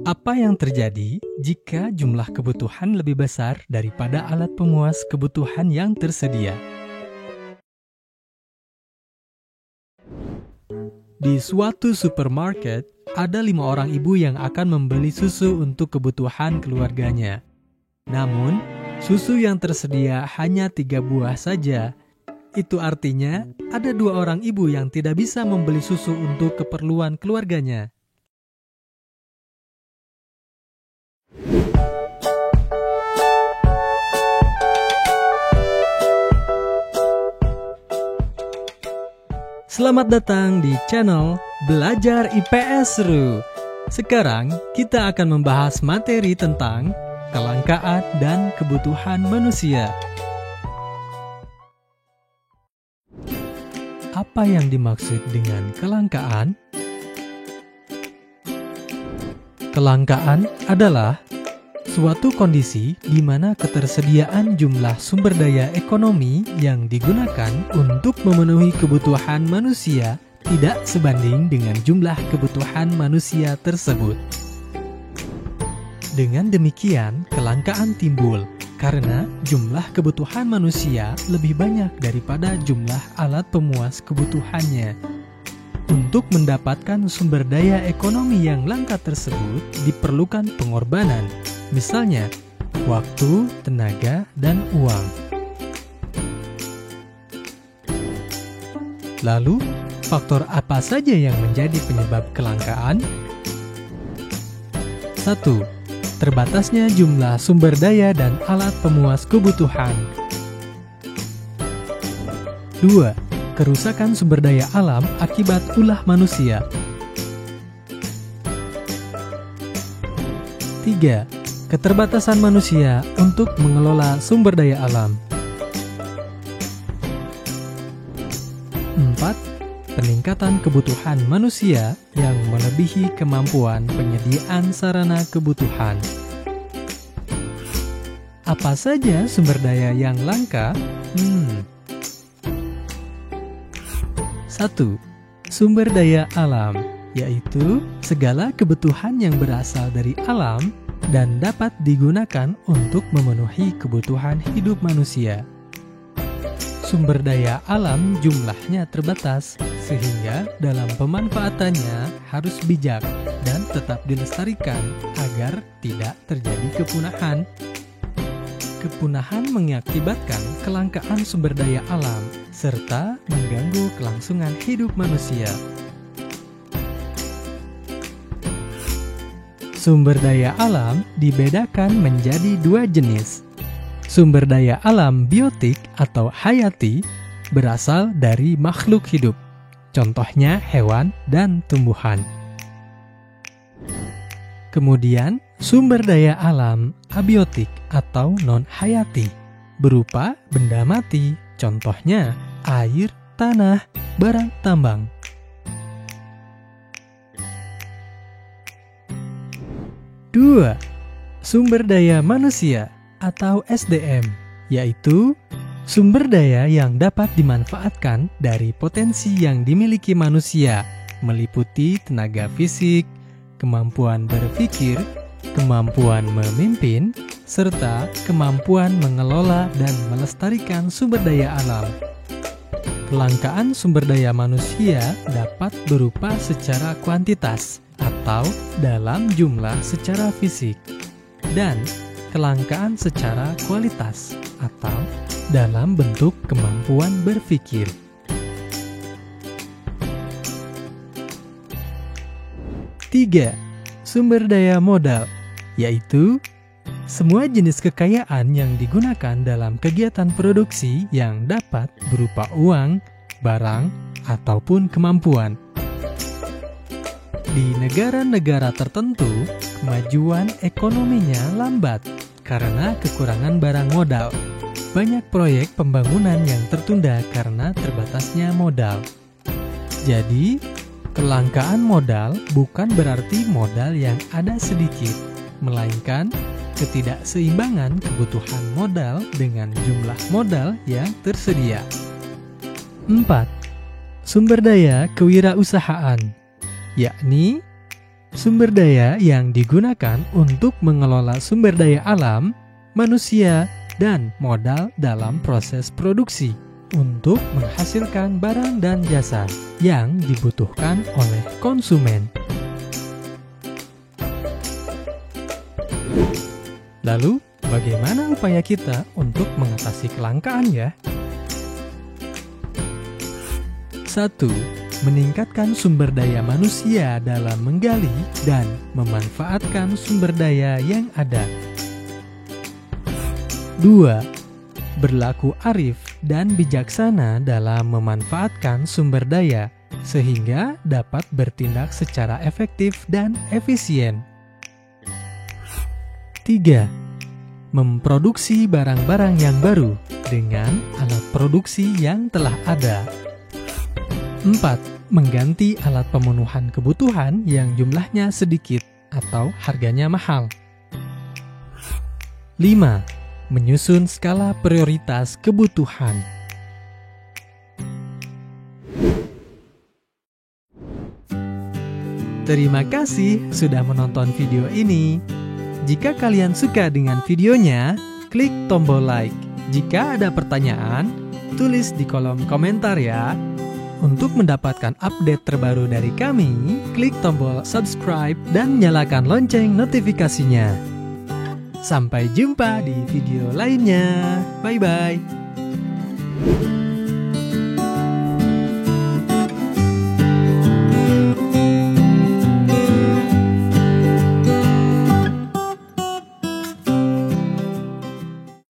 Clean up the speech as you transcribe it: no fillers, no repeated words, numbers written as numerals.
Apa yang terjadi jika jumlah kebutuhan lebih besar daripada alat pemuas kebutuhan yang tersedia? Di suatu supermarket, ada 5 orang ibu yang akan membeli susu untuk kebutuhan keluarganya. Namun, susu yang tersedia hanya 3 buah saja. Itu artinya, ada 2 orang ibu yang tidak bisa membeli susu untuk keperluan keluarganya. Selamat datang di channel Belajar IPS Seru. Sekarang kita akan membahas materi tentang kelangkaan dan kebutuhan manusia. Apa yang dimaksud dengan kelangkaan? Kelangkaan adalah suatu kondisi di mana ketersediaan jumlah sumber daya ekonomi yang digunakan untuk memenuhi kebutuhan manusia tidak sebanding dengan jumlah kebutuhan manusia tersebut. Dengan demikian, kelangkaan timbul karena jumlah kebutuhan manusia lebih banyak daripada jumlah alat pemuas kebutuhannya. Untuk mendapatkan sumber daya ekonomi yang langka tersebut diperlukan pengorbanan. Misalnya, waktu, tenaga, dan uang. Lalu, faktor apa saja yang menjadi penyebab kelangkaan? 1. Terbatasnya jumlah sumber daya dan alat pemuas kebutuhan. 2. Kerusakan sumber daya alam akibat ulah manusia. 3. Keterbatasan manusia untuk mengelola sumber daya alam. 4. Peningkatan kebutuhan manusia yang melebihi kemampuan penyediaan sarana kebutuhan. Apa saja sumber daya yang langka? 1. Sumber daya alam, yaitu segala kebutuhan yang berasal dari alam dan dapat digunakan untuk memenuhi kebutuhan hidup manusia. Sumber daya alam jumlahnya terbatas, sehingga dalam pemanfaatannya harus bijak dan tetap dilestarikan agar tidak terjadi kepunahan. Kepunahan mengakibatkan kelangkaan sumber daya alam, serta mengganggu kelangsungan hidup manusia. Sumber daya alam dibedakan menjadi 2 jenis. Sumber daya alam biotik atau hayati berasal dari makhluk hidup, contohnya hewan dan tumbuhan. Kemudian, sumber daya alam abiotik atau non-hayati berupa benda mati, contohnya air, tanah, barang tambang. 2. Sumber daya manusia atau SDM, yaitu sumber daya yang dapat dimanfaatkan dari potensi yang dimiliki manusia, meliputi tenaga fisik, kemampuan berpikir, kemampuan memimpin, serta kemampuan mengelola dan melestarikan sumber daya alam. Kelangkaan sumber daya manusia dapat berupa secara kuantitas atau dalam jumlah secara fisik, dan kelangkaan secara kualitas atau dalam bentuk kemampuan berpikir. 3. Sumber daya modal, yaitu semua jenis kekayaan yang digunakan dalam kegiatan produksi yang dapat berupa uang, barang, ataupun kemampuan. Di negara-negara tertentu, kemajuan ekonominya lambat karena kekurangan barang modal. Banyak proyek pembangunan yang tertunda karena terbatasnya modal. Jadi, kelangkaan modal bukan berarti modal yang ada sedikit, melainkan ketidakseimbangan kebutuhan modal dengan jumlah modal yang tersedia. 4. Sumber daya kewirausahaan, yakni Sumber daya yang digunakan untuk mengelola sumber daya alam, manusia, dan modal dalam proses produksi untuk menghasilkan barang dan jasa yang dibutuhkan oleh konsumen. Lalu, bagaimana upaya kita untuk mengatasi kelangkaan ya? 1. Meningkatkan sumber daya manusia dalam menggali dan memanfaatkan sumber daya yang ada. 2. Berlaku arif dan bijaksana dalam memanfaatkan sumber daya sehingga dapat bertindak secara efektif dan efisien. 3. Memproduksi barang-barang yang baru dengan alat produksi yang telah ada. 4. Mengganti alat pemenuhan kebutuhan yang jumlahnya sedikit atau harganya mahal. 5. Menyusun skala prioritas kebutuhan. Terima kasih sudah menonton video ini. Jika kalian suka dengan videonya, klik tombol like. Jika ada pertanyaan, tulis di kolom komentar ya. Untuk mendapatkan update terbaru dari kami, klik tombol subscribe dan nyalakan lonceng notifikasinya. Sampai jumpa di video lainnya. Bye-bye.